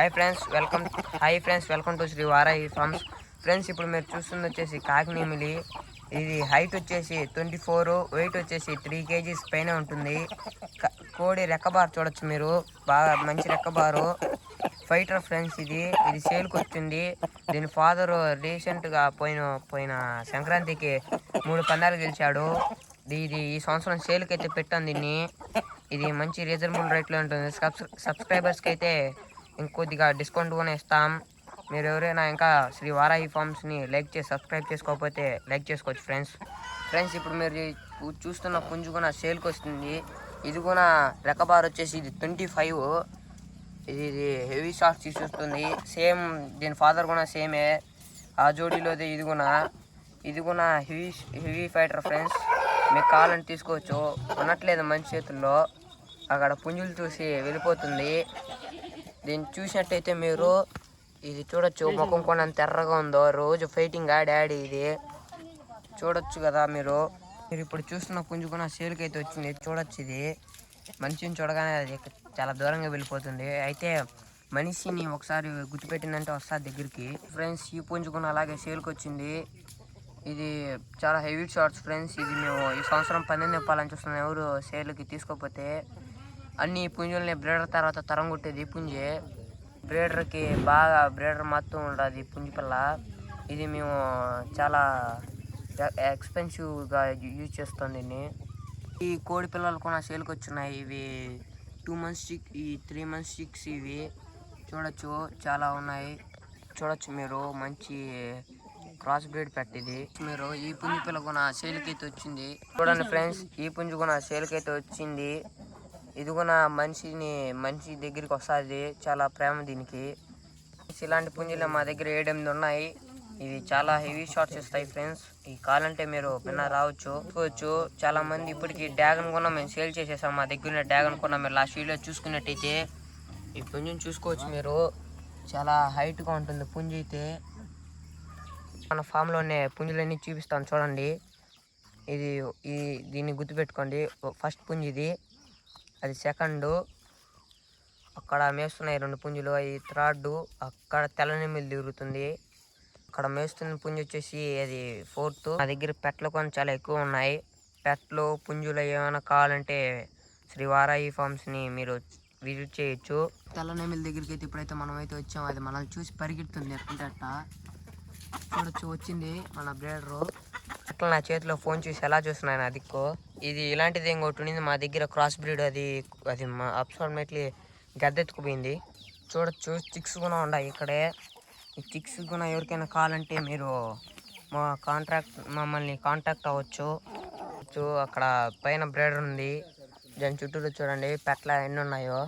Hi friends welcome to Shri Varahi farms. Friends ఇప్పుడు మీరు చూస్తుంది వచ్చేసి కాకినేమిలి. ఇది హైట్ వచ్చేసి 24, వెయిట్ వచ్చేసి 3 kgs పైన ఉంటుంది. కోడి రెక్కబారు చూడొచ్చు మీరు, బాగా మంచి రెక్కబారు ఫైటర్ ఫ్రెండ్స్. ఇది సేల్కి వచ్చింది. దీని ఫాదర్ రీసెంట్గా పోయిన సంక్రాంతికి 3 పందాలు గెలిచాడు. ఇది ఈ సంవత్సరం సేల్కి అయితే పెట్టాను దీన్ని. ఇది మంచి రీజనబుల్ రేట్లో ఉంటుంది. సబ్స్క్రైబర్స్కి అయితే ఇంకొద్దిగా డిస్కౌంట్ కూడా ఇస్తాం. మీరు ఎవరైనా ఇంకా శ్రీ వారాహి ఫార్మ్స్ని లైక్ చేసి సబ్స్క్రైబ్ చేసుకోకపోతే లైక్ చేసుకోవచ్చు ఫ్రెండ్స్. ఇప్పుడు మీరు చూస్తున్న పుంజు కూడా సేల్కి వస్తుంది. ఇది కూడా రెక్కబార్ వచ్చేసి ఇది 25. ఇది హెవీ షార్ట్స్ తీసుకొస్తుంది. సేమ్ దీని ఫాదర్ కూడా సేమే. ఆ జోడీలోదే ఇది కూడా హెవీ ఫైటర్ ఫ్రెండ్స్. మీకు కావాలని తీసుకోవచ్చు. ఉన్నట్లేదు మంచి చేతుల్లో, అక్కడ పుంజులు చూసి వెళ్ళిపోతుంది. దీన్ని చూసినట్టయితే మీరు ఇది చూడొచ్చు, ముఖం కూడా ఎంత ఎర్రగా ఉందో. రోజు ఫైటింగ్ ఆడి ఇది చూడొచ్చు కదా మీరు. ఇప్పుడు చూస్తున్న పుంజు కూడా సేల్కి అయితే వచ్చింది. చూడొచ్చు, ఇది మనిషిని చూడగానే అది చాలా దూరంగా వెళ్ళిపోతుంది. అయితే మనిషిని ఒకసారి గుర్తుపెట్టిందంటే వస్తుంది దగ్గరికి. ఫ్రెండ్స్ ఈ పుంజు కూడా అలాగే సేల్కి వచ్చింది. ఇది చాలా హెవీ షార్ట్స్ ఫ్రెండ్స్. ఇది మేము ఈ సంవత్సరం 12 ఇవ్వాలని చూస్తున్నాం. ఎవరు సేల్కి తీసుకోకపోతే. అన్ని పుంజుల్ని బ్రీడర్ తర్వాత తరం కొట్టేది పుంజే. బ్రీడర్కి బాగా బ్రీడర్ మొత్తం ఉండదు పుంజు పిల్ల. ఇది మేము చాలా ఎక్స్పెన్సివ్గా యూజ్ చేస్తాం దీన్ని. ఈ కోడి పిల్లలు కూడా సేల్కి వచ్చున్నాయి. ఇవి 2 months చిక్, ఈ 3 months చిక్స్. ఇవి చూడొచ్చు, చాలా ఉన్నాయి. చూడొచ్చు మీరు, మంచి క్రాస్ బ్రీడ్ పెట్టిది. మీరు ఈ పుంజు పిల్ల కూడా సేల్కి అయితే వచ్చింది. చూడండి ఫ్రెండ్స్, ఈ పుంజు కూడా సేల్కి అయితే వచ్చింది. ఇది కూడా మనిషి దగ్గరికి వస్తుంది. చాలా ప్రేమ దీనికి. ఇలాంటి పుంజులు మా దగ్గర 7-8 ఉన్నాయి. ఇవి చాలా హెవీ షాట్స్ ఇస్తాయి ఫ్రెండ్స్. ఈ కావాలంటే మీరు పిన్న రావచ్చు. చాలా మంది ఇప్పటికి డ్రాగన్ కూడా మేము సేల్ చేసేసాం. మా దగ్గర డ్రాగన్ కూడా మీరు లాస్ట్ వీడియో చూసుకున్నట్టయితే ఈ పుంజుని చూసుకోవచ్చు మీరు. చాలా హైట్గా ఉంటుంది పుంజు అయితే. మన ఫామ్లోనే పుంజులన్నీ చూపిస్తాను చూడండి. దీన్ని గుర్తుపెట్టుకోండి. ఫస్ట్ పుంజు ఇది, అది సెకండ్. అక్కడ మేస్తున్నాయి 2 పుంజులు. అది థర్డ్. అక్కడ తెల్లనెమ్మిలి తిరుగుతుంది. అక్కడ మేస్తున్న పుంజు వచ్చేసి అది 4th. మా దగ్గర పెట్లు కొన్ని చాలా ఎక్కువ ఉన్నాయి. పెట్లు పుంజులు ఏమైనా కావాలంటే శ్రీ వారాహి ఫార్మ్స్ని మీరు విజిట్ చేయొచ్చు. తెల్లనెమ్మిలి దగ్గరికి అయితే ఇప్పుడైతే మనం అయితే వచ్చాము. అది మనల్ని చూసి పరిగెడుతుంది ఎట్ట చూడొచ్చు. వచ్చింది మన బ్రీడరు. అట్లా నా చేతిలో ఫోన్ చూసి ఎలా చూస్తున్నాయి నా దిక్కు. ఇది ఇలాంటిది ఇంకోటి ఉండింది మా దగ్గర, క్రాస్ బ్రీడ్. అది మా అప్సాల్మేట్లీ గద్దెత్తుకుపోయింది. చూడొచ్చు, చిక్స్ కూడా ఉన్నాయి ఇక్కడే. ఈ చిక్స్ కూడా ఎవరికైనా కావాలంటే మీరు మమ్మల్ని కాంటాక్ట్ అవ్వచ్చు. అక్కడ పైన బ్రీడర్ ఉంది. దాని చుట్టూరు చూడండి పెట్ల ఎన్ని ఉన్నాయో.